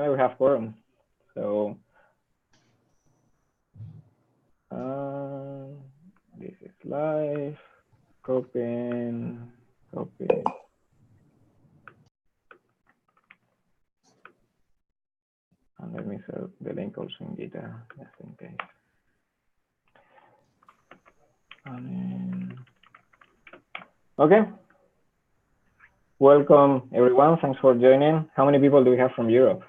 think that we have quorum. So this is live. Copy. And let me set the link also in Gita, just in case. Okay. Welcome, everyone. Thanks for joining. How many people do we have from Europe?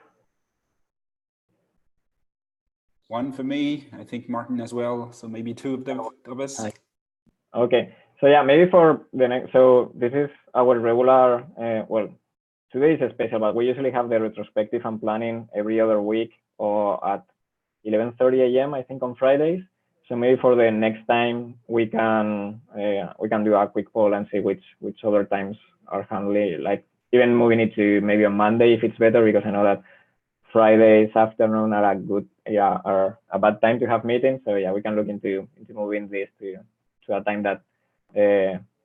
One for me, I think Martin as well. So maybe two of us. Okay. So yeah, maybe for the next, so this is our regular, well, today is special, but we usually have the retrospective and planning every other week or at 11:30 a.m. I think on Fridays. So maybe for the next time we can do a quick poll and see which other times are handling, like even moving it to maybe on Monday if it's better, because I know that Fridays afternoon are are a bad time to have meetings. So yeah, we can look into moving this to a time that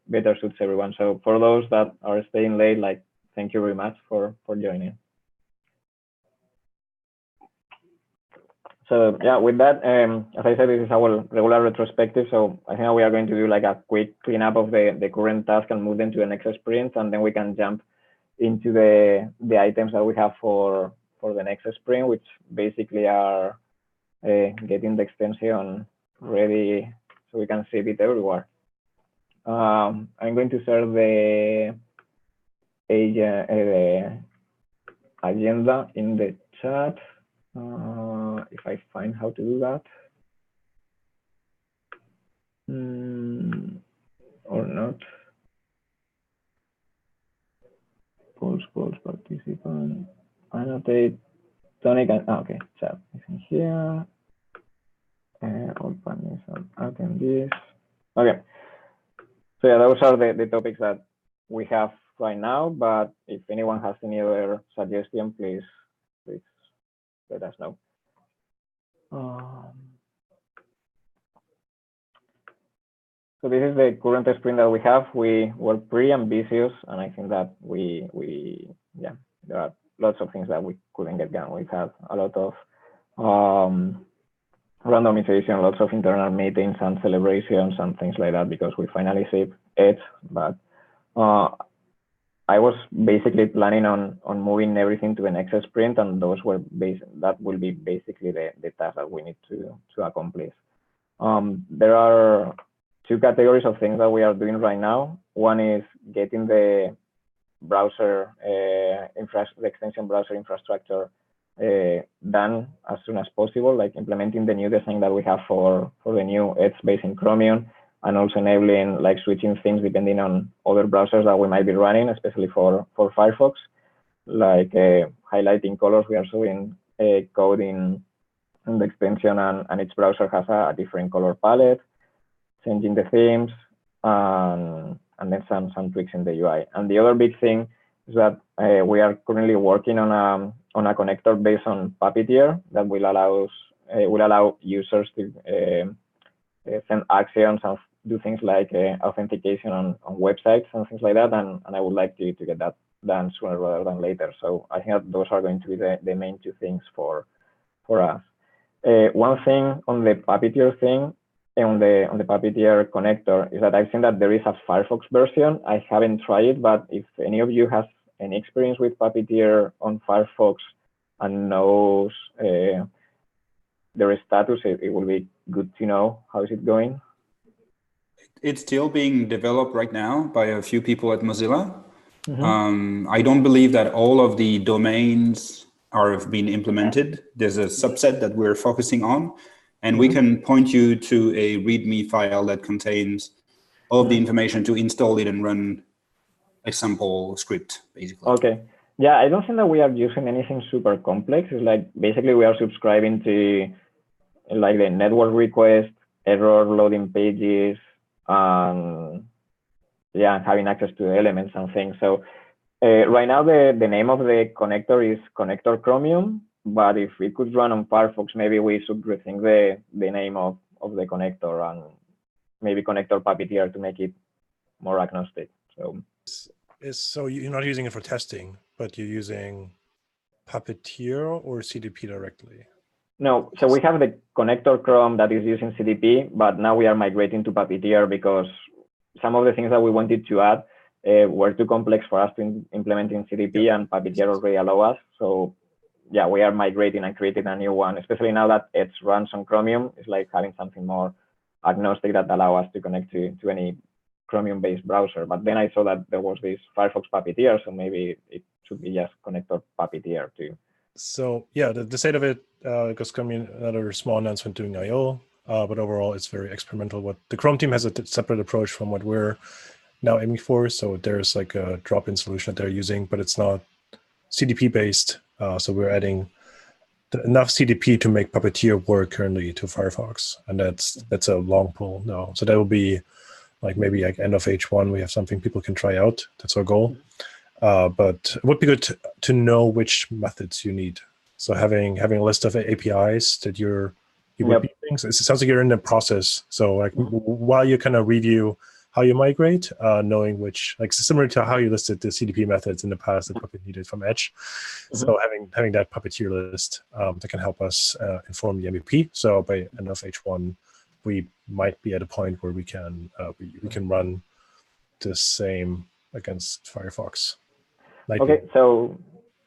better suits everyone. So for those that are staying late, like, thank you very much for joining. So yeah, with that, as I said, this is our regular retrospective. So I think we are going to do like a quick cleanup of the current task and move them to the next sprint, and then we can jump into the items that we have for the next sprint, which basically are getting the extension ready so we can see it everywhere. I'm going to share the agenda in the chat. If I find how to do that or not. Polls, participant, annotate, Tonic, okay, chat is in here. All partners are attendees. Okay. So yeah, those are the topics that we have right now, but if anyone has any other suggestion, please let us know. So this is the current sprint that we have. We were pretty ambitious, and I think that yeah, there are lots of things that we couldn't get done. We had a lot of randomization, lots of internal meetings and celebrations and things like that because we finally saved it. But I was basically planning on moving everything to the next sprint, and those were that will be basically the task that we need to accomplish. There are two categories of things that we are doing right now. One is getting the browser the extension browser infrastructure done as soon as possible, like implementing the new design that we have for the new Edge based in Chromium, and also enabling like switching things depending on other browsers that we might be running, especially for Firefox, like highlighting colors. We are showing code in the extension, and each browser has a different color palette, changing the themes, and then some tweaks in the UI. And the other big thing is that we are currently working on a connector based on Puppeteer that will allow users to send actions and do things like authentication on websites and things like that. And I would like to get that done sooner rather than later. So I think that those are going to be the main two things for us. One thing on the Puppeteer thing, on the Puppeteer connector, is that I've seen that there is a Firefox version. I haven't tried it, but if any of you has any experience with Puppeteer on Firefox and knows their status, it will be good to know how is it going. It's still being developed right now by a few people at Mozilla. Mm-hmm. I don't believe that all of the domains have been implemented. There's a subset that we're focusing on, and mm-hmm. we can point you to a README file that contains all of the information to install it and run a sample script, basically. Okay. Yeah, I don't think that we are using anything super complex. It's like basically we are subscribing to like the network request, error loading pages, and yeah, having access to the elements and things. So right now the name of the connector is Connector Chromium, but if it could run on Firefox, maybe we should rethink the name of the connector and maybe Connector Puppeteer to make it more agnostic. So so you're not using it for testing, but you're using Puppeteer or CDP directly? No, so we have the connector Chrome that is using CDP, but now we are migrating to Puppeteer because some of the things that we wanted to add were too complex for us to implement in CDP, and Puppeteer already allow us. So yeah, we are migrating and creating a new one, especially now that it runs on Chromium. It's like having something more agnostic that allow us to connect to any Chromium-based browser. But then I saw that there was this Firefox Puppeteer, so maybe it should be just connector Puppeteer too. So yeah, the state of it, because Chromium, another small announcement doing I/O, but overall it's very experimental. What the Chrome team has a separate approach from what we're now aiming for. So there's like a drop-in solution that they're using, but it's not CDP based. So we're adding enough CDP to make Puppeteer work currently to Firefox, and that's a long pull now. So that will be like maybe like end of H1 we have something people can try out. That's our goal. But it would be good to know which methods you need. So having a list of APIs that you would be things. It sounds like you're in the process. So like while you kind of review how you migrate, knowing which, like similar to how you listed the CDP methods in the past that probably needed from Edge. So having that Puppeteer list that can help us inform the MVP. So by end of H1, we might be at a point where we can run the same against Firefox. Okay, so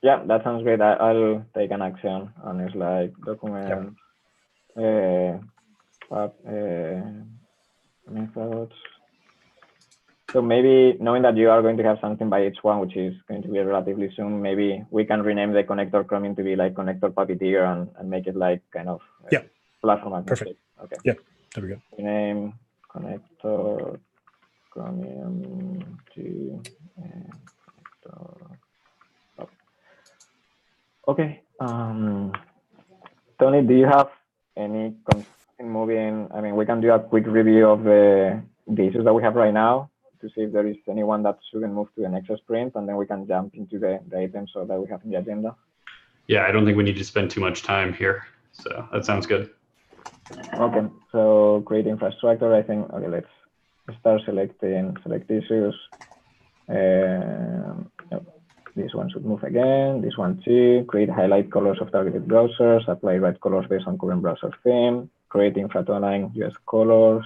yeah, that sounds great. I'll take an action on it's like document methods. So maybe knowing that you are going to have something by H1, which is going to be relatively soon, maybe we can rename the connector Chromium to be like connector Puppeteer and make it like kind of platform agnostic. Perfect. Okay. Yeah, there we go. Rename connector Chromium to Okay. Tony, do you have any concerns in moving? I mean, we can do a quick review of the issues that we have right now to see if there is anyone that shouldn't move to the next sprint, and then we can jump into the items so that we have in the agenda. Yeah, I don't think we need to spend too much time here. So that sounds good. Okay, so create infrastructure, I think, okay, let's start select issues. This one should move again, this one too. Create highlight colors of targeted browsers, apply red colors based on current browser theme, create infra to align US colors.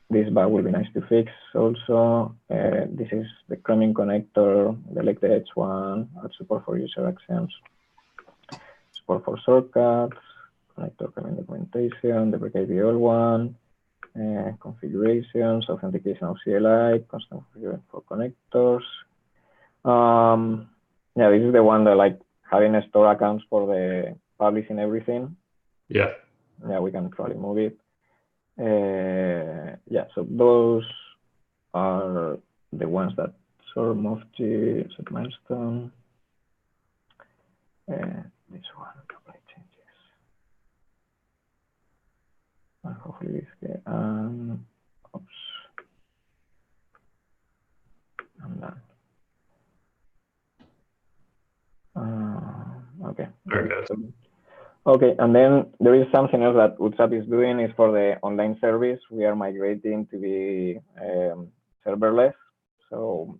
This bug will be nice to fix also. This is the Chromium connector, select the H1, add support for user actions, support for shortcuts, connector Chromium documentation, deprecate the old one, configurations, authentication of CLI, constant configuration for connectors. Yeah, this is the one that like having a store accounts for the publishing everything. Yeah. Yeah, we can probably move it. Yeah, so those are the ones that sort of move to set milestone. This one, apply changes. And hopefully this get oops. I'm done. Okay. Very good. Okay, and then there is something else that WhatsApp is doing is for the online service. We are migrating to be serverless. So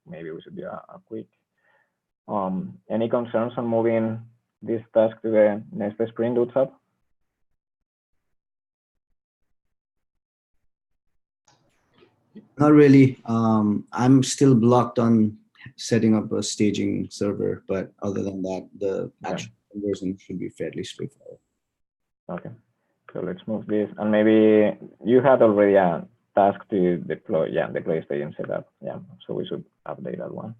maybe we should do a quick. Any concerns on moving this task to the next sprint, WhatsApp? Not really. I'm still blocked on setting up a staging server, but other than that, the actual conversion should be fairly straightforward. Okay, so let's move this. And maybe you had already a task to deploy, deploy staging setup. Yeah, so we should update that one.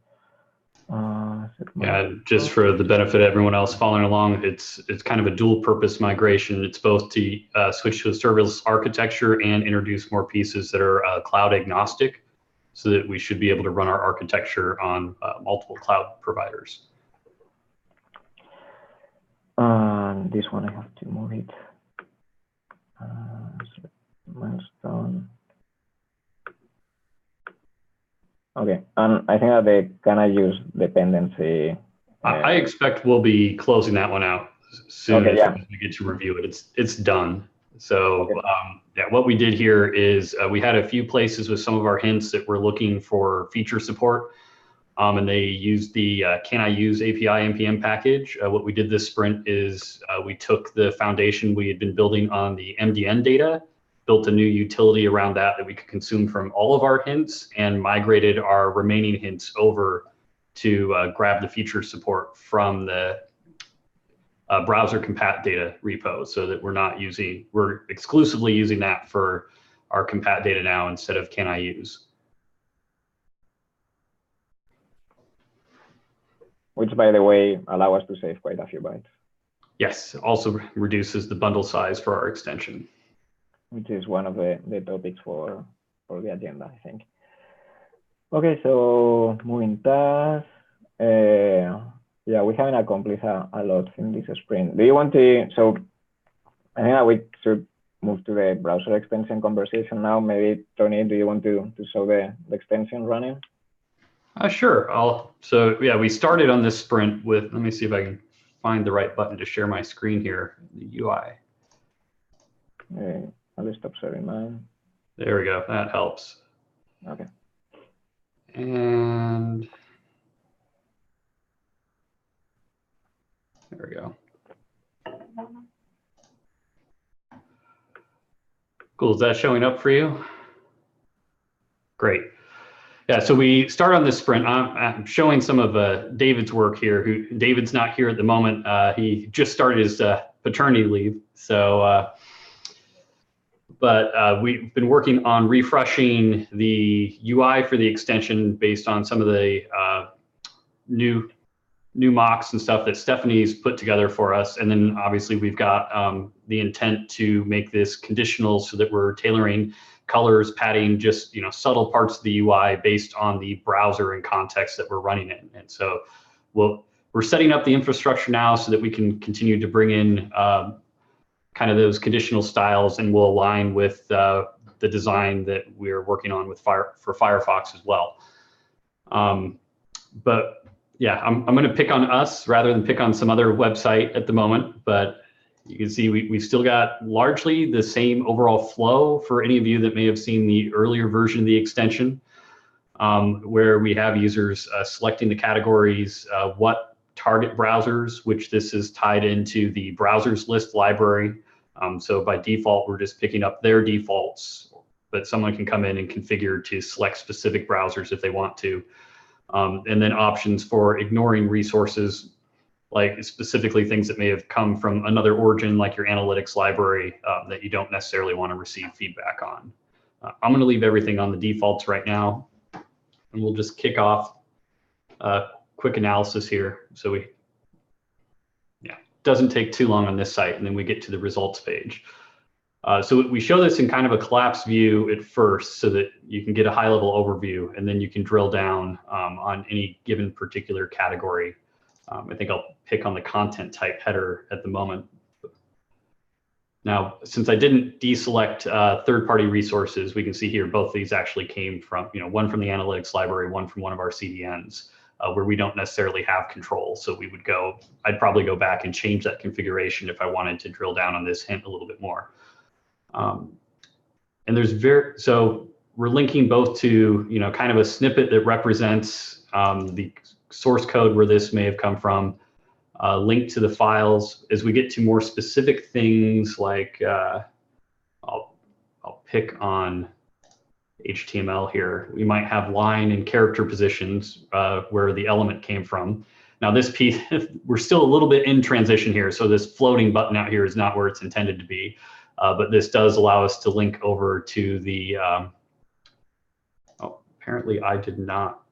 Yeah, just for the benefit of everyone else following along, it's kind of a dual purpose migration. It's both to switch to a serverless architecture and introduce more pieces that are cloud agnostic, so that we should be able to run our architecture on multiple cloud providers. This one I have to move it. Milestone. Okay, and I think that they gonna use dependency. I expect we'll be closing that one out soon as we get to review it. It's done. So yeah, what we did here is we had a few places with some of our hints that we're looking for feature support. and they used the Can I Use API NPM package. What we did this sprint is we took the foundation we had been building on the MDN data, built a new utility around that we could consume from all of our hints, and migrated our remaining hints over to grab the feature support from the browser compat data repo, so that we're exclusively using that for our compat data now instead of Can I Use. Which, by the way, allow us to save quite a few bytes. Yes, also reduces the bundle size for our extension. Which is one of the topics for the agenda, I think. Okay, so moving tasks. Yeah, we haven't accomplished a lot in this sprint. Do you want to, so I think that we should move to the browser extension conversation now. Maybe, Tony, do you want to show the extension running? Sure. So yeah, we started on this sprint with, let me see if I can find the right button to share my screen here, the UI. I'll stop sharing mine. There we go, that helps. Okay. And there we go. Cool, is that showing up for you? Great. Yeah, so we start on this sprint. I'm showing some of David's work here. David's not here at the moment. He just started his paternity leave. So, but we've been working on refreshing the UI for the extension based on some of the new mocks and stuff that Stephanie's put together for us. And then obviously we've got the intent to make this conditional so that we're tailoring colors, padding, just subtle parts of the UI based on the browser and context that we're running in. And so we're setting up the infrastructure now so that we can continue to bring in kind of those conditional styles, and will align with the design that we're working on for Firefox as well. But yeah, I'm going to pick on us rather than pick on some other website at the moment, but you can see we've still got largely the same overall flow for any of you that may have seen the earlier version of the extension, where we have users selecting the categories, what target browsers, which this is tied into the browsers list library. So by default, we're just picking up their defaults, but someone can come in and configure to select specific browsers if they want to. And then options for ignoring resources, like specifically things that may have come from another origin, like your analytics library, that you don't necessarily want to receive feedback on. I'm going to leave everything on the defaults right now, and we'll just kick off a quick analysis here. So doesn't take too long on this site, and then we get to the results page. So we show this in kind of a collapsed view at first so that you can get a high-level overview, and then you can drill down on any given particular category. I think I'll pick on the content type header at the moment. Now, since I didn't deselect third-party resources, we can see here both these actually came from, one from the analytics library, one from one of our CDNs, where we don't necessarily have control. So I'd probably go back and change that configuration if I wanted to drill down on this hint a little bit more. And so we're linking both to, kind of a snippet that represents the source code where this may have come from, link to the files. As we get to more specific things, like I'll pick on HTML here. We might have line and character positions where the element came from. Now this piece, we're still a little bit in transition here, so this floating button out here is not where it's intended to be, but this does allow us to link over to the, apparently I did not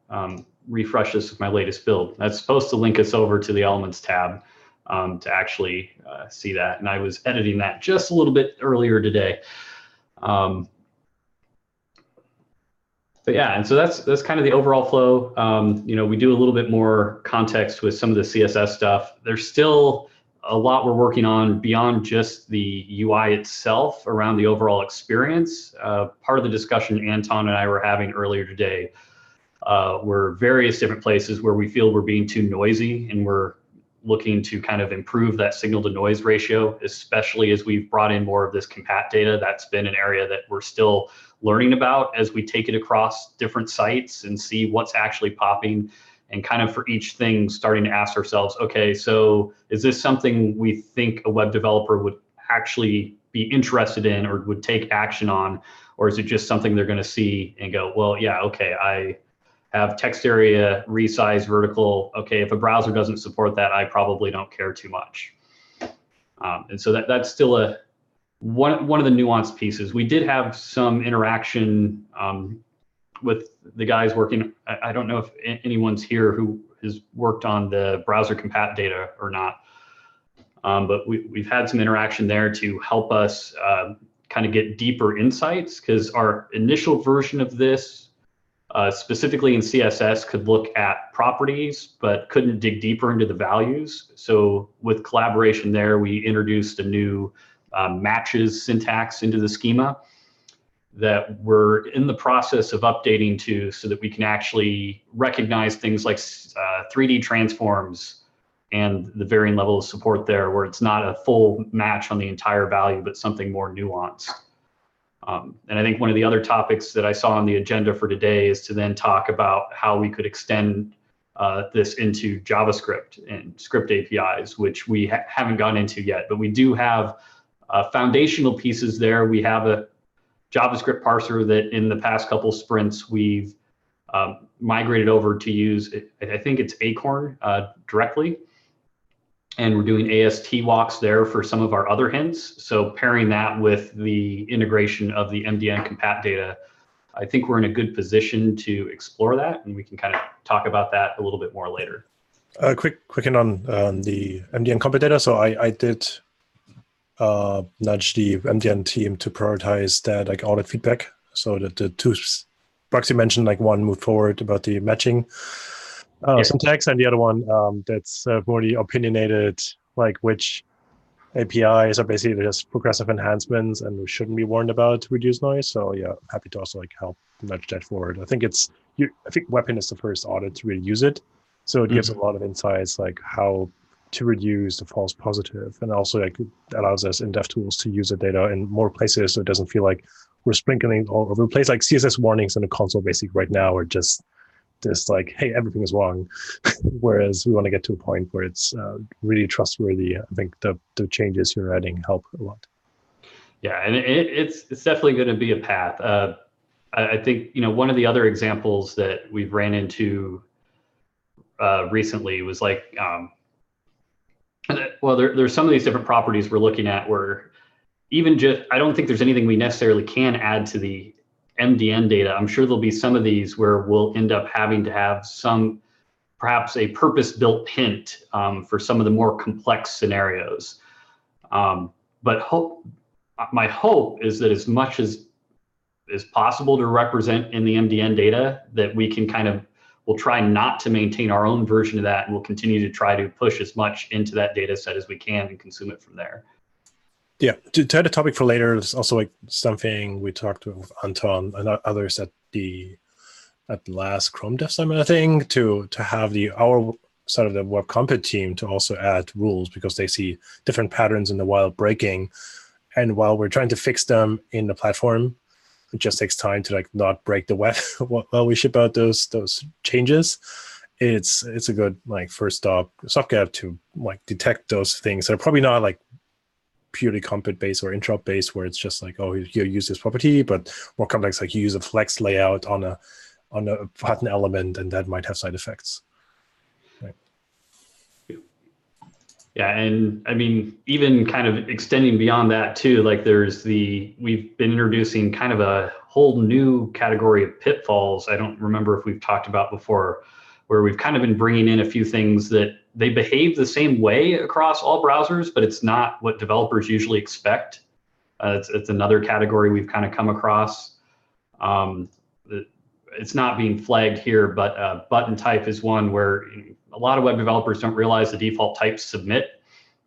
refresh this with my latest build. That's supposed to link us over to the Elements tab to actually see that, and I was editing that just a little bit earlier today. But yeah, and so that's kind of the overall flow. We do a little bit more context with some of the CSS stuff. There's still a lot we're working on beyond just the UI itself around the overall experience. Part of the discussion Anton and I were having earlier today were various different places where we feel we're being too noisy, and we're looking to kind of improve that signal to noise ratio, especially as we've brought in more of this compat data. That's been an area that we're still learning about as we take it across different sites and see what's actually popping and kind of for each thing starting to ask ourselves, okay, so is this something we think a web developer would actually be interested in or would take action on, or is it just something they're going to see and go, well, yeah, okay, I have text area, resize vertical. Okay, if a browser doesn't support that, I probably don't care too much. And so that's still one of the nuanced pieces. We did have some interaction with the guys working. I don't know if anyone's here who has worked on the browser compat data or not, but we've had some interaction there to help us kind of get deeper insights, because our initial version of this, specifically in CSS, could look at properties, but couldn't dig deeper into the values. So with collaboration there, we introduced a new matches syntax into the schema that we're in the process of updating to, so that we can actually recognize things like 3D transforms and the varying level of support there, where it's not a full match on the entire value, but something more nuanced. And I think one of the other topics that I saw on the agenda for today is to then talk about how we could extend this into JavaScript and script APIs, which we haven't gone into yet, but we do have foundational pieces there. We have a JavaScript parser that in the past couple sprints we've migrated over to use, I think it's Acorn directly. And we're doing AST walks there for some of our other hints. So pairing that with the integration of the MDN compat data, I think we're in a good position to explore that, and we can kind of talk about that a little bit more later. Quick in on the MDN compat data. So I did nudge the MDN team to prioritize that like audit feedback, so that the two Broxy mentioned, like one moved forward about the matching syntax, and the other one that's more the opinionated, like which APIs are basically just progressive enhancements and we shouldn't be warned about to reduce noise. So yeah, I'm happy to also like help nudge that forward. I think webhint is the first audit to really use it, so it gives a lot of insights like how to reduce the false positive, and also like allows us in dev tools to use the data in more places, so it doesn't feel like we're sprinkling all over the place. Like CSS warnings in the console basic right now are just like, hey, everything is wrong. Whereas we want to get to a point where it's really trustworthy. I think the changes you're adding help a lot. Yeah, and it's definitely going to be a path. I think, one of the other examples that we've ran into recently was like, well, there's some of these different properties we're looking at where I don't think there's anything we necessarily can add to the MDN data. I'm sure there'll be some of these where we'll end up having to have perhaps a purpose-built hint for some of the more complex scenarios. But my hope is that as much as is possible to represent in the MDN data, that we can we'll try not to maintain our own version of that, and we'll continue to try to push as much into that data set as we can and consume it from there. Yeah, to add a topic for later, there's also like something we talked with Anton and others at the last Chrome Dev Summit, I think, to have our side of the web compat team to also add rules, because they see different patterns in the wild breaking, and while we're trying to fix them in the platform, it just takes time to like not break the web while we ship out those changes. It's a good like first stopgap to like detect those things that are probably not like purely compat based or interop based, where it's just like, oh, you use this property, but more complex, like you use a flex layout on a button element, and that might have side effects. Right. Yeah, and I mean, even kind of extending beyond that too, like we've been introducing kind of a whole new category of pitfalls. I don't remember if we've talked about before, where we've kind of been bringing in a few things that they behave the same way across all browsers, but it's not what developers usually expect. It's another category we've kind of come across. It's not being flagged here, but button type is one where a lot of web developers don't realize the default type submit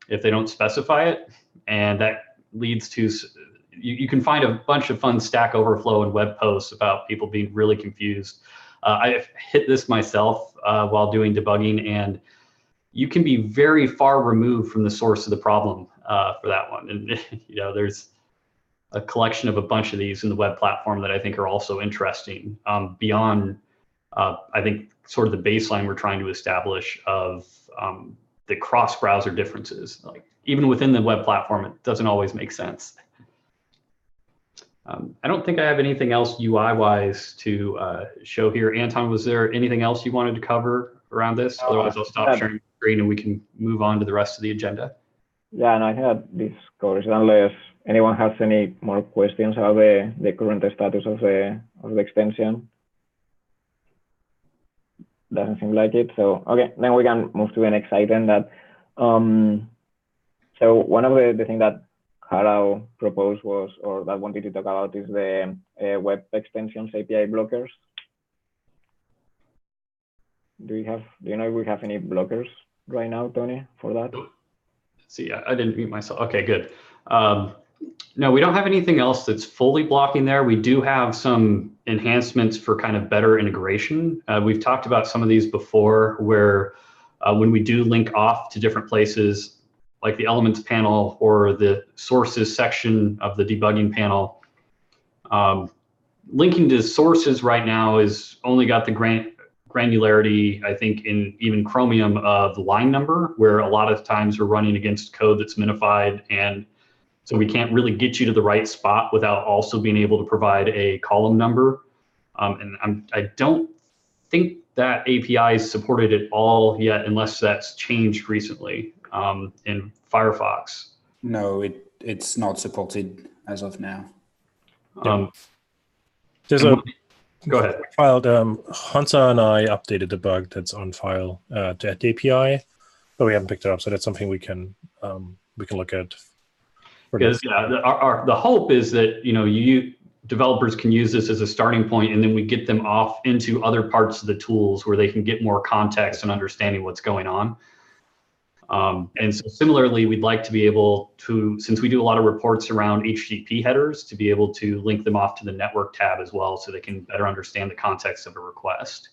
if they don't specify it. And that leads to, you can find a bunch of fun Stack Overflow and web posts about people being really confused. I've hit this myself while doing debugging, and you can be very far removed from the source of the problem for that one. And there's a collection of a bunch of these in the web platform that I think are also interesting beyond I think sort of the baseline we're trying to establish of the cross-browser differences. Like even within the web platform, it doesn't always make sense. I don't think I have anything else UI-wise to show here. Anton, was there anything else you wanted to cover around this? Otherwise, I'll stop sharing the screen and we can move on to the rest of the agenda. Yeah, and I think that this covers, unless anyone has any more questions about the current status of the extension. Doesn't seem like it. So okay, then we can move to the next item. That so one of the things that Harald proposed was, or that wanted to talk about, is the web extensions API blockers. Do you know if we have any blockers right now, Tony, for that? See, I didn't mute myself. Okay, good. No, we don't have anything else that's fully blocking there. We do have some enhancements for kind of better integration. We've talked about some of these before, where when we do link off to different places, like the elements panel or the sources section of the debugging panel, linking to sources right now is only got the granularity, I think, in even Chromium of the line number, where a lot of times we're running against code that's minified, and so we can't really get you to the right spot without also being able to provide a column number. And I don't think that API is supported at all yet, unless that's changed recently in Firefox. No, it's not supported as of now. There's a Go ahead. filed Hansa and I updated the bug that's on file to add the API, but we haven't picked it up. So that's something we can look at. Because the hope is that you developers can use this as a starting point, and then we get them off into other parts of the tools where they can get more context and understanding what's going on. And so similarly, we'd like to be able to, since we do a lot of reports around HTTP headers, to be able to link them off to the network tab as well, so they can better understand the context of a request.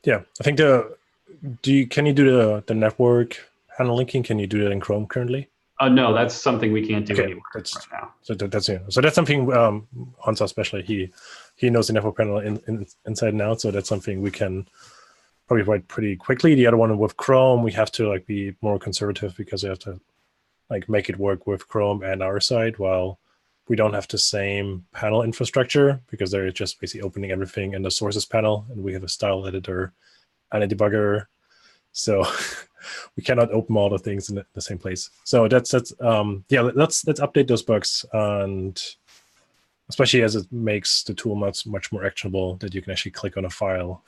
Yeah, I think can you do the network handle linking? Can you do that in Chrome currently? No, that's something we can't do anywhere right now. So that's something Hansa especially he knows the network panel inside and out. So that's something we can probably write pretty quickly. The other one with Chrome, we have to be more conservative, because we have to make it work with Chrome and our side, while we don't have the same panel infrastructure, because they're just basically opening everything in the sources panel, and we have a style editor and a debugger. So we cannot open all the things in the same place. So let's update those bugs, and especially as it makes the tool much more actionable, that you can actually click on a file.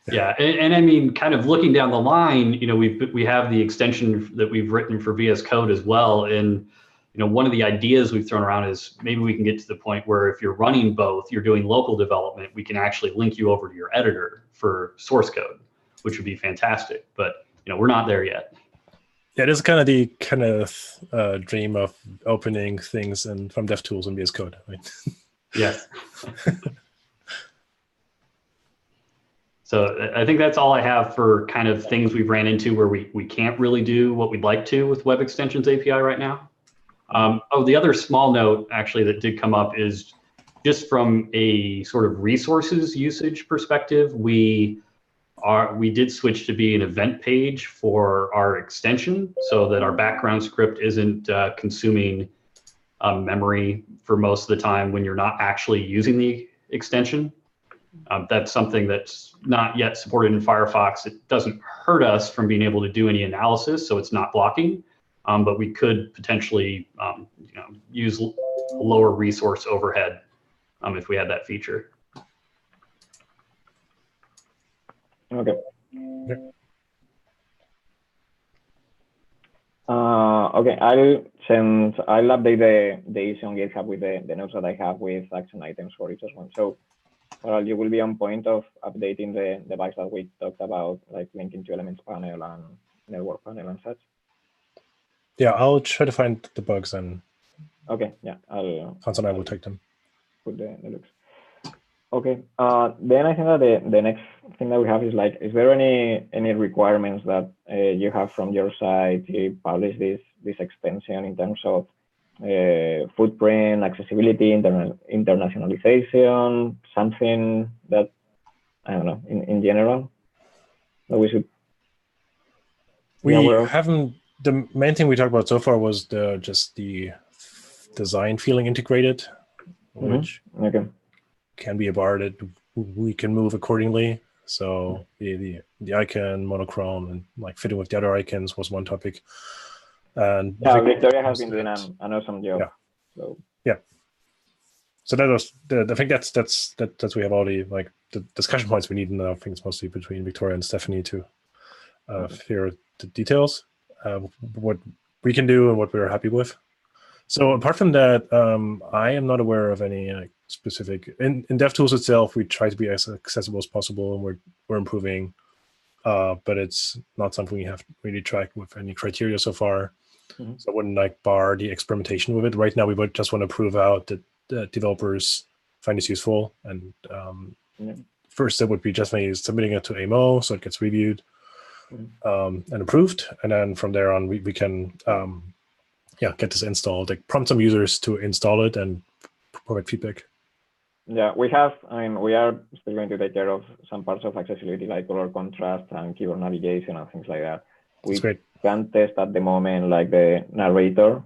Yeah, and I mean, kind of looking down the line, we have the extension that we've written for VS Code as well, and one of the ideas we've thrown around is maybe we can get to the point where if you're running both, you're doing local development, we can actually link you over to your editor for source code, which would be fantastic. But we're not there yet. Yeah, this is kind of the dream of opening things from DevTools and VS Code, right? Yes. So I think that's all I have for kind of things we've ran into where we can't really do what we'd like to with Web Extensions API right now. The other small note actually that did come up is just from a sort of resources usage perspective, we did switch to be an event page for our extension, so that our background script isn't consuming memory for most of the time when you're not actually using the extension. That's something that's not yet supported in Firefox. It doesn't hurt us from being able to do any analysis, so it's not blocking, but we could potentially use lower resource overhead if we had that feature. Okay. Okay, I'll update the issue on GitHub with the notes that I have with action items for each one. So you will be on point of updating the bugs that we talked about, like linking to elements panel and network panel and such. Yeah, I'll try to find the bugs, and okay, yeah, Hans and I will take them. Put the looks. Okay, then I think that the next thing that we have is is there any requirements that you have from your side to publish this extension in terms of footprint, accessibility, internationalization, something that, I don't know, in general, that we should be aware of? The main thing we talked about so far was just the design feeling integrated, which can be a bar that we can move accordingly. So the icon monochrome and like fitting with the other icons was one topic. And yeah, Victoria has been doing an awesome job. Yeah. So yeah. So that was I think that's we have all the like the discussion points we need, and I think it's mostly between Victoria and Stephanie to figure out the details, what we can do and what we're happy with. So apart from that, I am not aware of any specific in DevTools itself. We try to be as accessible as possible, and we're improving, but it's not something we have really tracked with any criteria so far. So I wouldn't like bar the experimentation with it right now. We would just want to prove out that developers find this useful, and first step would be just maybe submitting it to AMO so it gets reviewed and approved, and then from there on we can get this installed, like prompt some users to install it and provide feedback. Yeah, we are still going to take care of some parts of accessibility like color contrast and keyboard navigation and things like that. That's great. Can test at the moment like the narrator,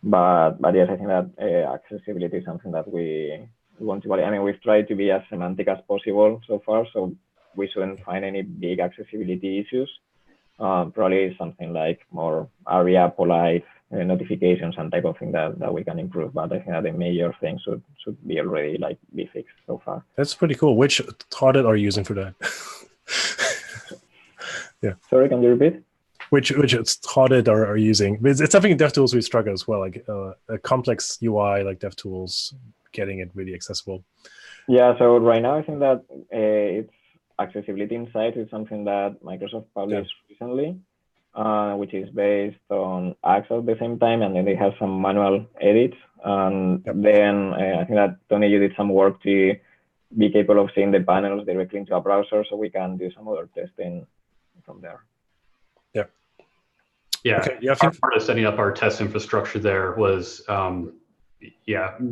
but yes, I think that accessibility is something that we want to value. I mean, we've tried to be as semantic as possible so far, so we shouldn't find any big accessibility issues. Probably something like more ARIA, polite notifications and type of thing that we can improve. But I think that the major things should be already like be fixed so far. That's pretty cool. Which threaded are you using for that? Yeah. Sorry, can you repeat? Which threaded are you using? It's something in DevTools we struggle as well, like a complex UI like DevTools, getting it really accessible. Yeah, so right now I think that it's accessibility insights is something that Microsoft published recently, which is based on Axe at the same time, and then they have some manual edits. And then I think that Tony, you did some work to be capable of seeing the panels directly into a browser, so we can do some other testing from there. Yeah, okay. Yeah, part of setting up our test infrastructure there was,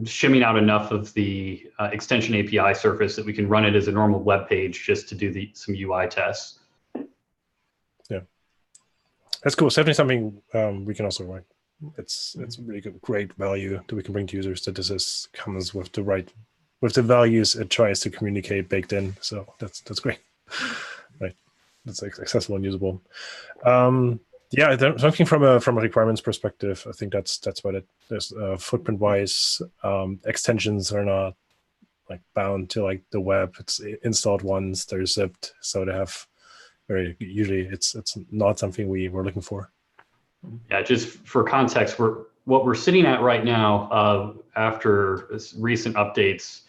shimming out enough of the extension API surface that we can run it as a normal web page just to do some UI tests. Yeah, that's cool. It's definitely something we can also write. It's really good, great value that we can bring to users. That this comes with the values it tries to communicate baked in. So that's great. Right, that's accessible and usable. Yeah, something from a requirements perspective, I think that's about it. There's footprint wise, extensions are not like bound to like the web. It's installed once, they're zipped, so they have usually it's not something we were looking for. Yeah, just for context, what we're sitting at right now after recent updates.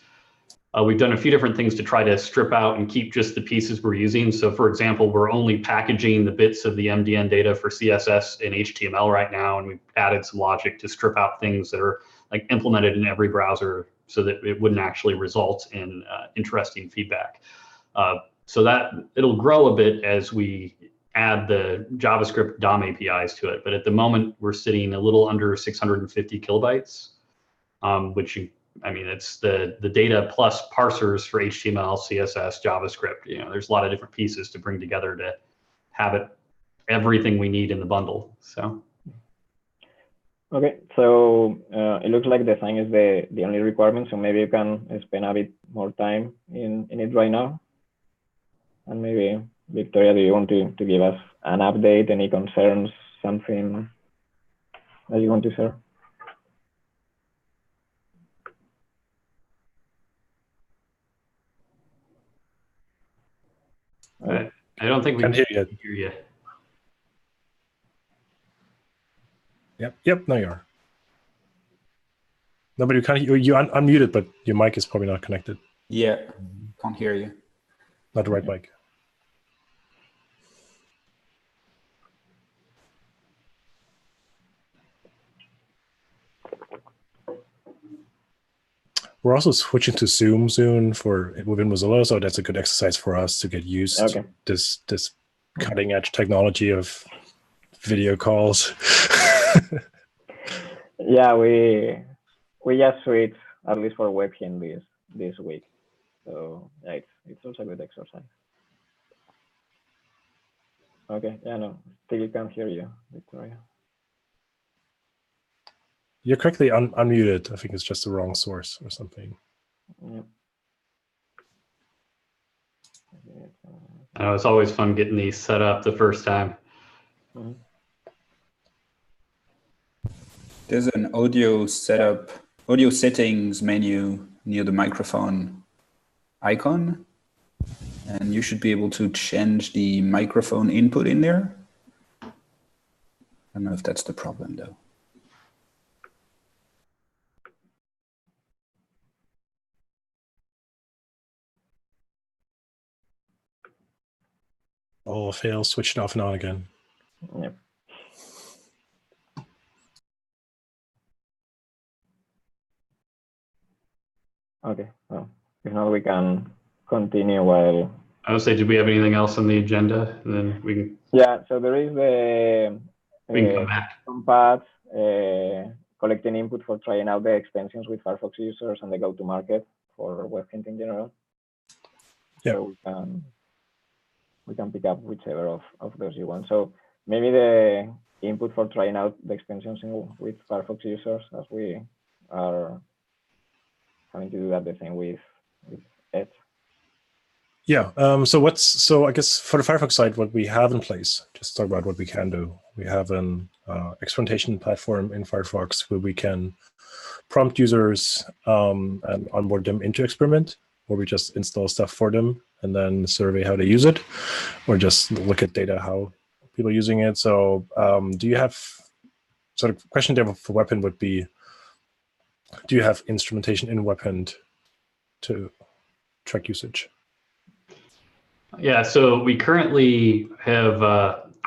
We've done a few different things to try to strip out and keep just the pieces we're using. So for example, we're only packaging the bits of the MDN data for CSS in HTML right now. And we've added some logic to strip out things that are like implemented in every browser so that it wouldn't actually result in interesting feedback. So that it'll grow a bit as we add the JavaScript DOM APIs to it. But at the moment, we're sitting a little under 650 kilobytes, which it's the data plus parsers for HTML, CSS, JavaScript. There's a lot of different pieces to bring together to have everything we need in the bundle. So. Okay, so it looks like design is the only requirement. So maybe you can spend a bit more time in it right now. And maybe Victoria, do you want to give us an update? Any concerns? Something that you want to share? I don't think we can hear you. Yep. No, you are. No, but you can't. You unmuted, but your mic is probably not connected. Yeah, can't hear you. Not the right mic. We're also switching to Zoom soon within Mozilla, so that's a good exercise for us to get used to this cutting edge technology of video calls. Yeah, we just switched at least for webhint this week. So yeah, it's also a good exercise. Okay, yeah, no, still can't hear you, Victoria. You're correctly unmuted. I think it's just the wrong source or something. Yeah. I know it's always fun getting these set up the first time. Mm-hmm. There's an audio settings menu near the microphone icon, and you should be able to change the microphone input in there. I don't know if that's the problem though. All fails, switching off and on again. Yep. Okay, well, if not, we can continue while. I would say, did we have anything else on the agenda? And then we can. Yeah, so there is the We can come back. Compass, collecting input for trying out the extensions with Firefox users and the go-to-market for webhint in general. Yeah. So we can pick up whichever of those you want. So maybe the input for trying out the extensions with Firefox users, as we are having to do that the same with Edge. Yeah. So I guess for the Firefox side, what we have in place, just talk about what we can do. We have an experimentation platform in Firefox where we can prompt users and onboard them into experiment, where we just install stuff for them and then survey how they use it, or just look at data, how people are using it. So do you have, so the question there for webhint would be, do you have instrumentation in webhint to track usage? Yeah, so we currently have,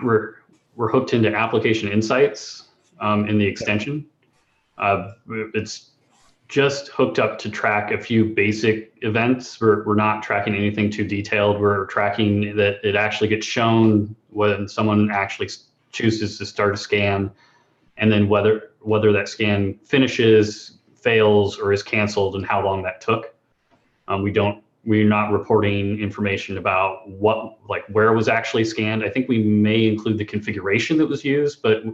we're hooked into application insights in the extension. It's just hooked up to track a few basic events. We're not tracking anything too detailed. We're tracking that it actually gets shown when someone actually chooses to start a scan, and then whether that scan finishes, fails, or is canceled, and how long that took. We're not reporting information about where it was actually scanned. I think we may include the configuration that was used, but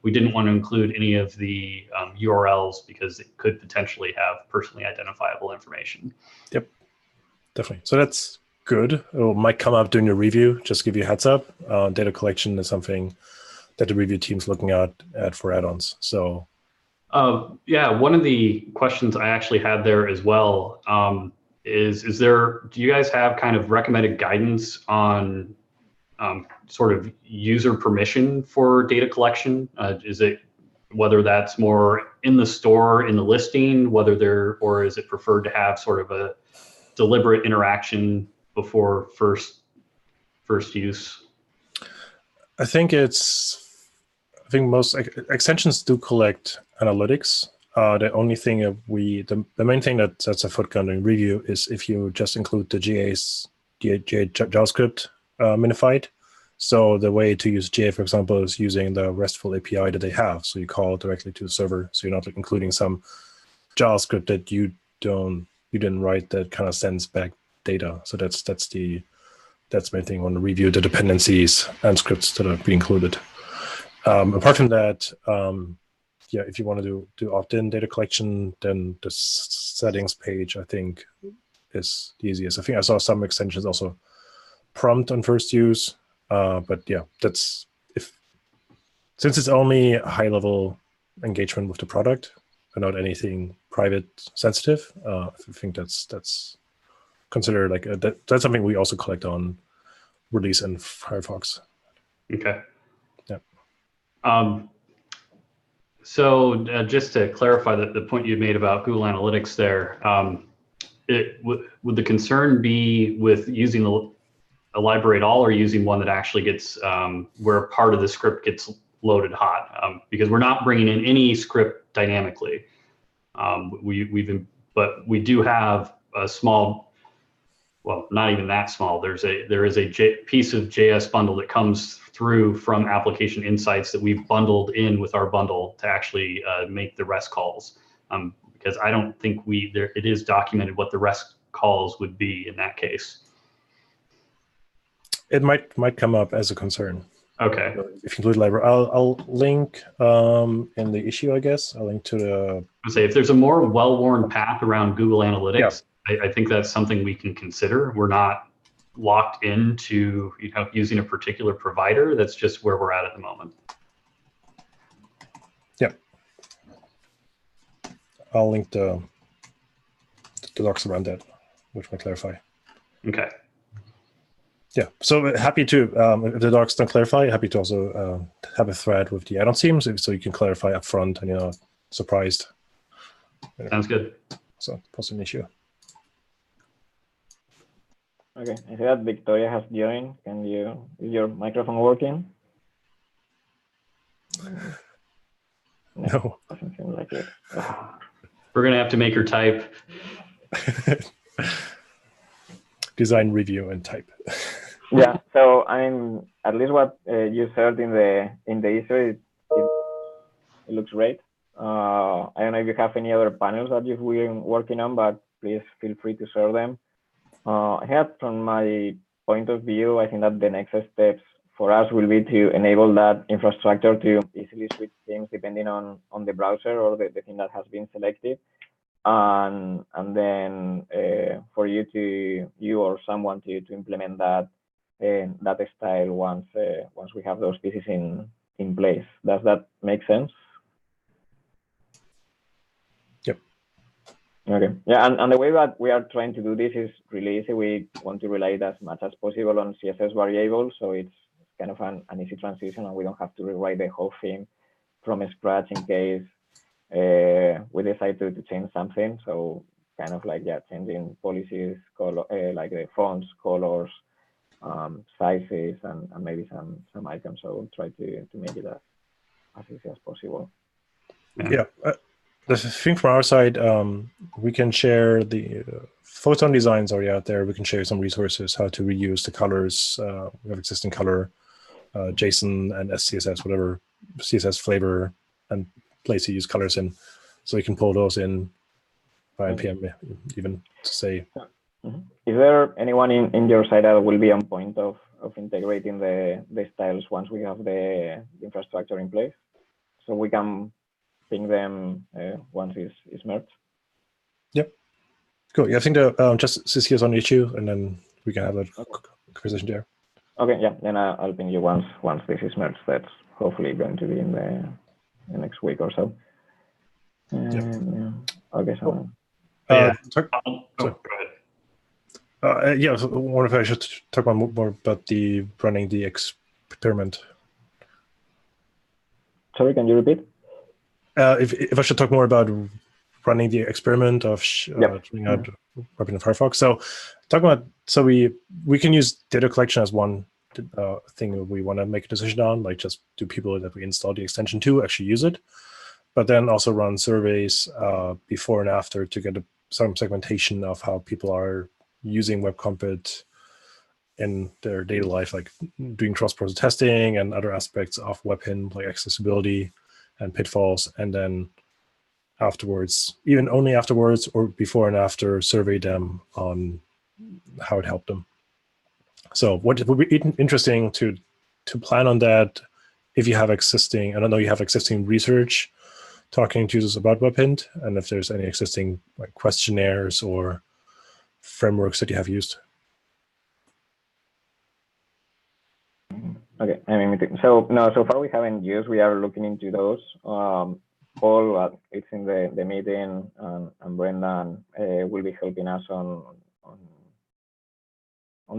we didn't want to include any of the URLs because it could potentially have personally identifiable information. Yep, definitely. So that's good. It might come up during the review, just to give you a heads up. Data collection is something that the review team's looking at for add-ons. So yeah, one of the questions I actually had there as well is there, do you guys have kind of recommended guidance on sort of user permission for data collection? Is it whether that's more in the store, in the listing, or is it preferred to have sort of a deliberate interaction before first use? I think most extensions do collect analytics. The only thing the main thing that's a footnote in review is if you just include the GA JavaScript minified. So the way to use GA, for example, is using the RESTful API that they have. So you call directly to the server. So you're not including some JavaScript that you didn't write that kind of sends back data. So that's the main thing on the review, the dependencies and scripts that are being included. Apart from that, yeah, if you want to do opt-in data collection, then the settings page, I think, is the easiest. I think I saw some extensions also prompt on first use, but yeah, since it's only a high-level engagement with the product and not anything private sensitive, I think that's considered like that's something we also collect on release in Firefox. Okay. Yeah. So just to clarify the point you made about Google Analytics there, would the concern be with using a library at all, or using one that actually gets where part of the script gets loaded hot? Because we're not bringing in any script dynamically. But we do have a small well, not even that small. There is a piece of JS bundle that comes through from application insights that we've bundled in with our bundle to actually make the REST calls. Because I don't think it is documented what the REST calls would be in that case. It might come up as a concern. Okay. If you include library, I'll link in the issue, I guess. I'll link to the. Say if there's a more well-worn path around Google Analytics, I think that's something we can consider. We're not locked into using a particular provider. That's just where we're at the moment. Yeah. I'll link the docs around that, which might clarify. Okay. Yeah, so happy to, if the docs don't clarify, happy to also have a thread with the add-on teams so you can clarify up front and you're not surprised. Sounds good. So that's an issue. Okay, I see that Victoria has joined. Is your microphone working? No. Doesn't seem like it. We're going to have to make her type. Design review and type. Yeah, so at least what you said in the issue, it looks great. I don't know if you have any other panels that you've been working on, but please feel free to share them. From my point of view, I think that the next steps for us will be to enable that infrastructure to easily switch themes depending on the browser or the thing that has been selected. And then for you or someone to implement that style once we have those pieces in place. Does that make sense? Yep. Okay. Yeah, and the way that we are trying to do this is really easy. We want to rely as much as possible on CSS variables, so it's kind of an easy transition, and we don't have to rewrite the whole thing from scratch in case we decide to change something. So kind of like changing policies, color, like the fonts, colors, sizes, and maybe some items. So we'll try to make it as easy as possible. Yeah. The thing from our side, we can share the Photon designs already out there. We can share some resources, how to reuse the colors. We have existing color, JSON and SCSS, whatever CSS flavor and place to use colors in. So you can pull those in by NPM even to say. Is there anyone in your side that will be on point of integrating the styles once we have the infrastructure in place? So we can ping them once it's merged? Yep. Cool. Yeah, I think just Sissi is on the issue, and then we can have a conversation there. Okay, yeah, then I'll ping you once this is merged. That's hopefully going to be in the next week or so. Yeah. Okay, so. Go ahead. Yeah, so I wonder if I should talk more about running the experiment. Sorry, can you repeat? If I should talk more about running the experiment of trying out Webhint in Firefox. So we can use data collection as one thing that we want to make a decision on, like just do people that we install the extension to actually use it, but then also run surveys before and after to get some segmentation of how people are using WebCompit in their daily life, like doing cross-browser testing and other aspects of Webhint, like accessibility and pitfalls, and then afterwards, even only afterwards or before and after, survey them on how it helped them. So what would be interesting to plan on that if you have existing, I don't know, you have existing research talking to users about Webhint, and if there's any existing like questionnaires or frameworks that you have used. Okay, so no, so far we haven't used. We are looking into those. Paul, it's in the meeting, and Brendan will be helping us on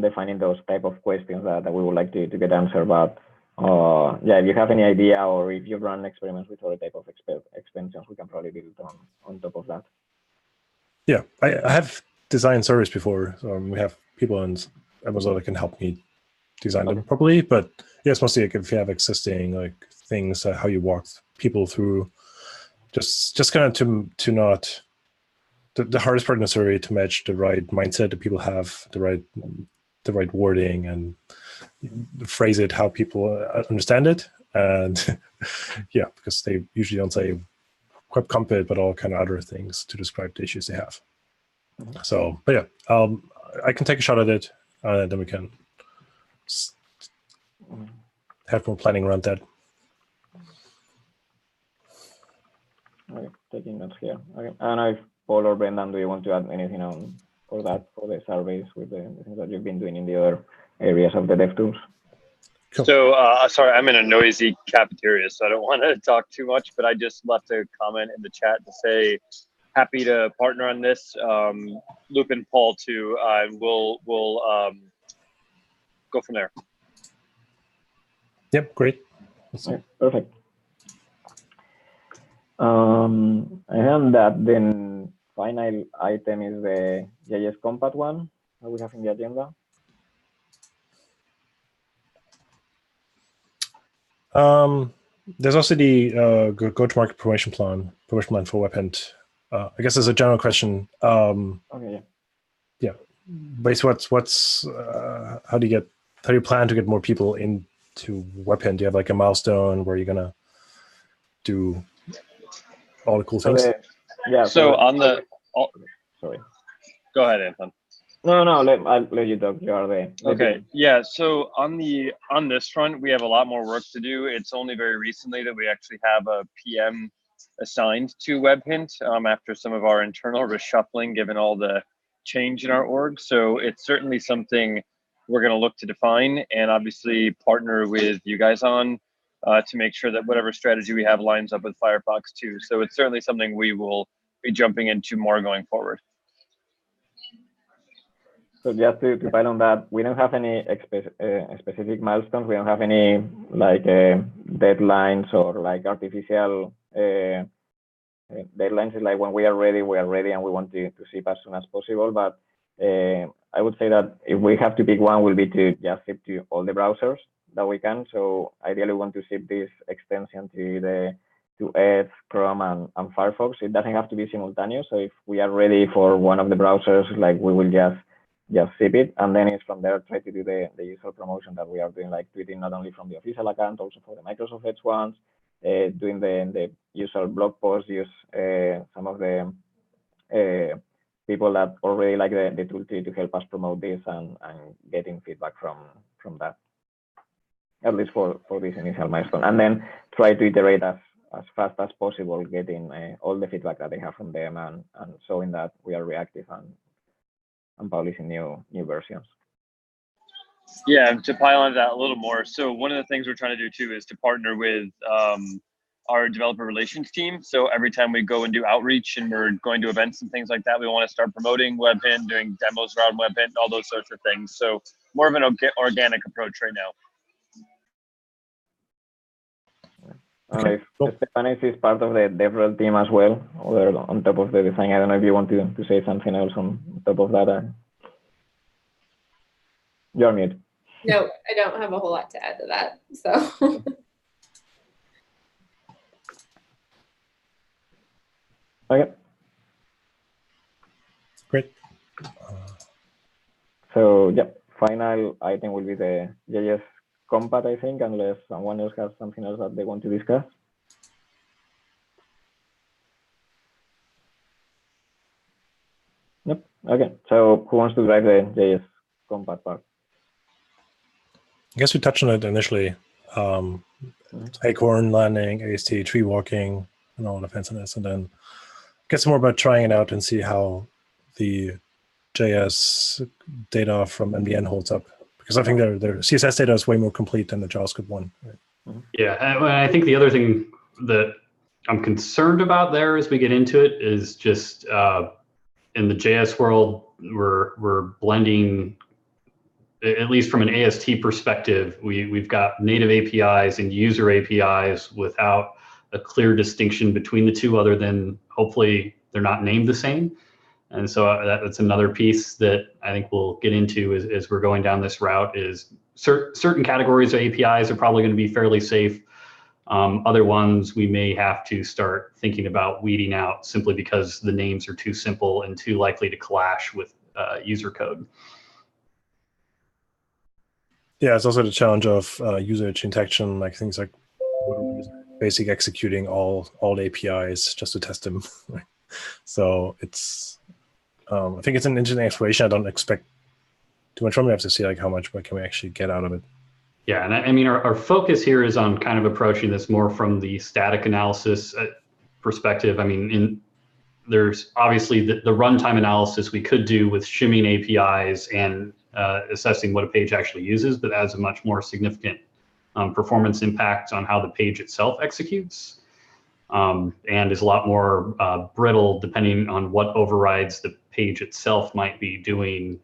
defining those type of questions that we would like to get answered. But if you have any idea, or if you've run experiments with other type of extensions, we can probably build on top of that. Yeah, I have designed surveys before. We have people on Amazon that can help me design them properly. But yeah, it's mostly like if you have existing like things, how you walk people through, just kind of to not the hardest part necessarily to match the right mindset that people have, the right wording, and phrase it how people understand it. And yeah, because they usually don't say web compit, but all kind of other things to describe the issues they have. So, but yeah, I can take a shot at it, then we can have more planning around that. Okay, taking notes here. Okay, I don't know if Paul or Brendan, do you want to add anything on for the surveys with the things that you've been doing in the other areas of the DevTools? Cool. So, sorry, I'm in a noisy cafeteria, so I don't want to talk too much, but I just left a comment in the chat to say, happy to partner on this. Luke and Paul too, and we'll go from there. Yep, great. Okay, perfect. And that then final item is the JS Compat one that we have in the agenda. There's also the go-to-market promotion plan for webhint. I guess there's a general question. Okay. Yeah. Basically, what's how do you plan to get more people into webhint? Do you have like a milestone where you're gonna do all the cool things? Yeah. So on the sorry. Go ahead, Anton. No, I'll let you talk. You are the okay. Yeah. So on this front, we have a lot more work to do. It's only very recently that we actually have a PM assigned to webhint after some of our internal reshuffling, given all the change in our org. So it's certainly something we're going to look to define and obviously partner with you guys on to make sure that whatever strategy we have lines up with Firefox too. So it's certainly something we will be jumping into more going forward. So just to pile on that, we don't have any specific milestones. We don't have any like deadlines or like artificial deadlines. It's like when we are ready, and we want to ship as soon as possible. But I would say that if we have to pick one, will be to just ship to all the browsers that we can. So ideally, we want to ship this extension to Edge, Chrome, and Firefox. It doesn't have to be simultaneous. So if we are ready for one of the browsers, like we will just ship it, and then it's from there try to do the usual promotion that we are doing, like tweeting not only from the official account, also for the Microsoft Edge ones, doing the usual blog posts, use some of the people that already like the tool to help us promote this and getting feedback from that, at least for this initial milestone, and then try to iterate as fast as possible, getting all the feedback that they have from them and showing that we are reactive and publishing new versions. Yeah, to pile on that a little more. So one of the things we're trying to do too is to partner with our developer relations team. So every time we go and do outreach and we're going to events and things like that, we want to start promoting webhint, doing demos around webhint, all those sorts of things. So more of an organic approach right now. Okay. If Stefanis is part of the DevRel team as well, or on top of the design. I don't know if you want to say something else on top of that. You're mute. No, I don't have a whole lot to add to that. So. Okay. Great. So yeah, final item will be the JS Compat, I think, unless someone else has something else that they want to discuss. Nope. Okay. So who wants to drive the JS Compat part? I guess we touched on it initially. Acorn landing, AST, tree walking, and all the fanciness, and then get some more about trying it out and see how the JS data from MDN holds up. Because I think their CSS data is way more complete than the JavaScript one. Right? Yeah, and I think the other thing that I'm concerned about there as we get into it is just in the JS world, we're blending, at least from an AST perspective, we've got native APIs and user APIs without a clear distinction between the two, other than hopefully they're not named the same. And so that's another piece that I think we'll get into as we're going down this route is certain categories of APIs are probably going to be fairly safe. Other ones we may have to start thinking about weeding out simply because the names are too simple and too likely to clash with user code. Yeah, it's also the challenge of usage injection, like things like basic executing all the APIs just to test them. So it's, I think it's an interesting exploration. I don't expect too much from it. I have to see like how much what can we actually get out of it. Yeah, and I mean, our focus here is on kind of approaching this more from the static analysis perspective. I mean, there's obviously the runtime analysis we could do with shimming APIs and assessing what a page actually uses, but that has a much more significant performance impact on how the page itself executes, and is a lot more brittle depending on what overrides the page itself might be doing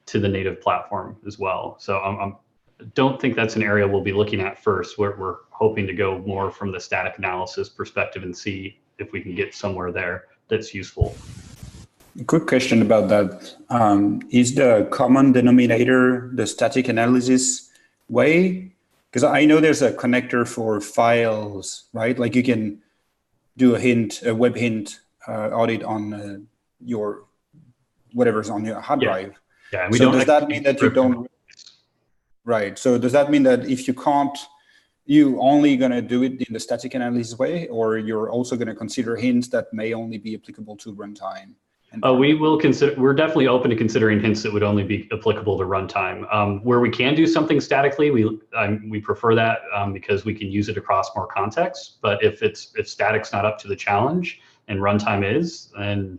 to the native platform as well. So I don't think that's an area we'll be looking at first. We're hoping to go more from the static analysis perspective and see if we can get somewhere there that's useful. Quick question about that. Is the common denominator the static analysis way? Because I know there's a connector for files, right? Like you can do a web hint audit on your, whatever's on your hard drive. Yeah, and we so don't does that mean that you don't, right? So does that mean that if you can't, you only going to do it in the static analysis way, or you're also going to consider hints that may only be applicable to runtime? We will consider, we're definitely open to considering hints that would only be applicable to runtime. Where we can do something statically, we prefer that because we can use it across more contexts. But if static's not up to the challenge and runtime is, then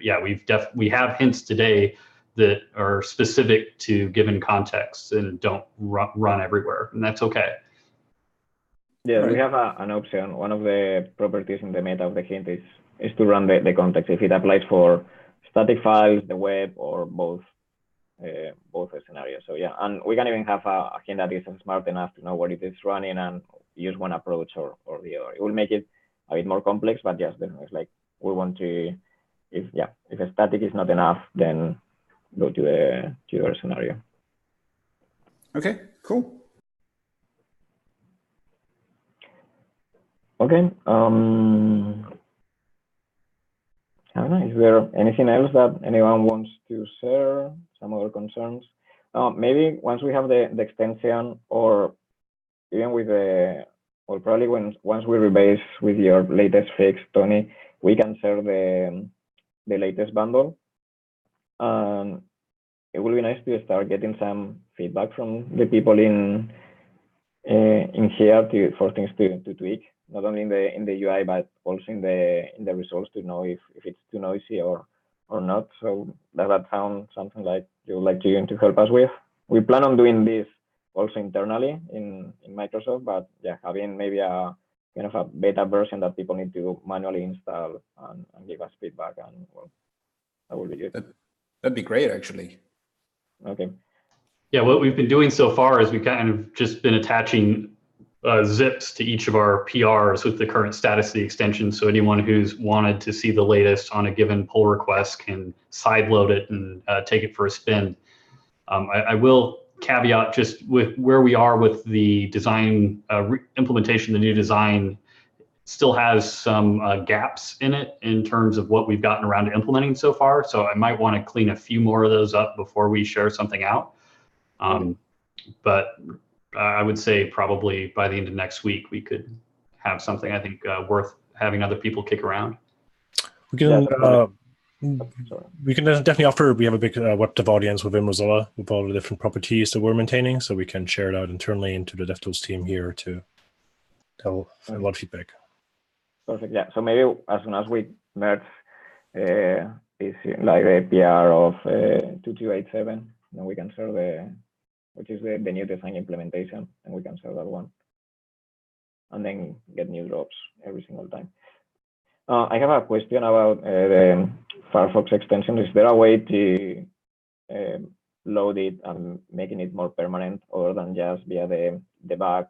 yeah, we have hints today that are specific to given contexts and don't run everywhere, and that's okay. Yeah, right. We have an option. One of the properties in the meta of the hint is to run the context if it applies for static files, the web, or both scenarios. So yeah, and we can even have a hint that is smart enough to know what it is running and use one approach or the other. It will make it a bit more complex, but yes, definitely, it's like we want to, if a static is not enough, then go to the other scenario. Okay, cool. Okay. I don't know, is there anything else that anyone wants to share? Some other concerns? Maybe once we have the extension, or even with probably once we rebase with your latest fix, Tony, we can share the latest bundle. It will be nice to start getting some feedback from the people in here for things to tweak, not only in the UI but also in the results, to know if it's too noisy or not. So does that sound something like you would like to help us with? We plan on doing this also internally in Microsoft, but yeah, having maybe a kind of a beta version that people need to manually install and give us feedback, and well, that would be good. That'd be great, actually. Okay. Yeah, what we've been doing so far is we've kind of just been attaching zips to each of our PRs with the current status of the extension. So anyone who's wanted to see the latest on a given pull request can sideload it and take it for a spin. I will caveat just with where we are with the design implementation, the new design still has some gaps in it in terms of what we've gotten around to implementing so far. So I might want to clean a few more of those up before we share something out. But I would say probably by the end of next week, we could have something, I think, worth having other people kick around. We can definitely offer, we have a big web dev audience within Mozilla with all the different properties that we're maintaining, so we can share it out internally into the DevTools team here to tell a lot of feedback. Perfect, yeah. So maybe as soon as we merge this, like the PR of 2287, then we can share which is the new design implementation, and we can share that one. And then get new drops every single time. I have a question about the Firefox extension. Is there a way to load it and making it more permanent, other than just via the debug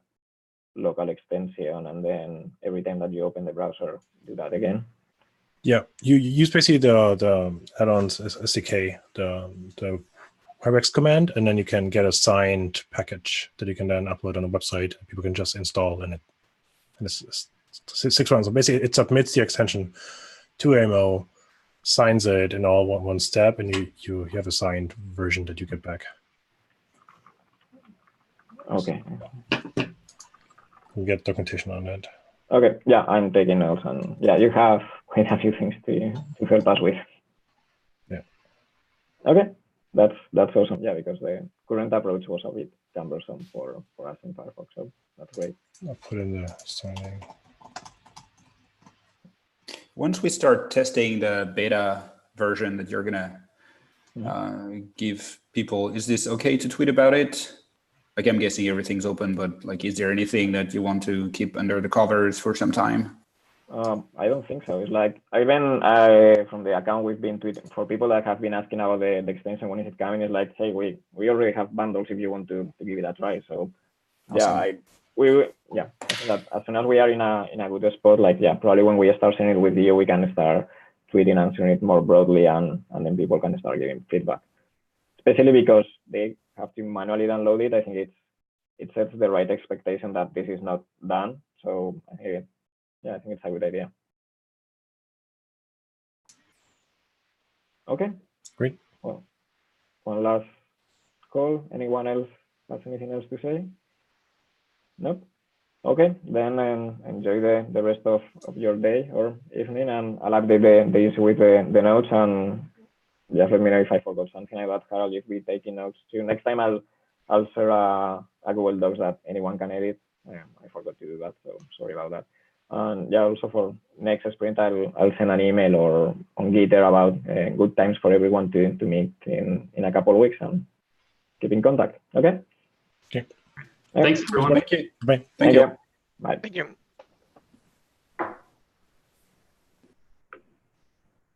local extension, and then every time that you open the browser, do that again? Yeah, you use basically the add-ons SDK, the RX command, and then you can get a signed package that you can then upload on a website. People can just install, and it's 6 rounds. So basically, it submits the extension to AMO, signs it in all one step, and you have a signed version that you get back. Okay. You get documentation on that. Okay. Yeah, I'm taking notes, and yeah, you have quite a few things to help us with. Yeah. Okay. That's awesome. Yeah, because the current approach was a bit cumbersome for us in Firefox, so that's great. I'll put in the signing. Once we start testing the beta version that you're gonna give people, is this okay to tweet about it? Like, I'm guessing everything's open, but like, is there anything that you want to keep under the covers for some time? I don't think so. It's like, even from the account we've been tweeting, for people that have been asking about the extension, when is it coming, it's like, hey, we already have bundles if you want to give it a try. So awesome. I think that as soon as we are in a good spot, like, yeah, probably when we start seeing it with you, we can start tweeting and sharing it more broadly, and then people can start giving feedback, especially because they have to manually download it. I think it sets the right expectation that this is not done. So I think it's a good idea. Okay. Great. Well, one last call. Anyone else has anything else to say? Nope. Okay, then enjoy the rest of your day or evening, and I'll update the issue with the notes, and just let me know if I forgot something like that. Carol, you'll be taking notes too. Next time I'll share a Google Docs that anyone can edit. I forgot to do that, so sorry about that. And yeah, also for next sprint, I'll send an email or on Gitter about good times for everyone to meet in a couple of weeks and keep in contact. Okay. Okay. Thanks, everyone. Thank you. Bye. Thank you. Bye. Thank you.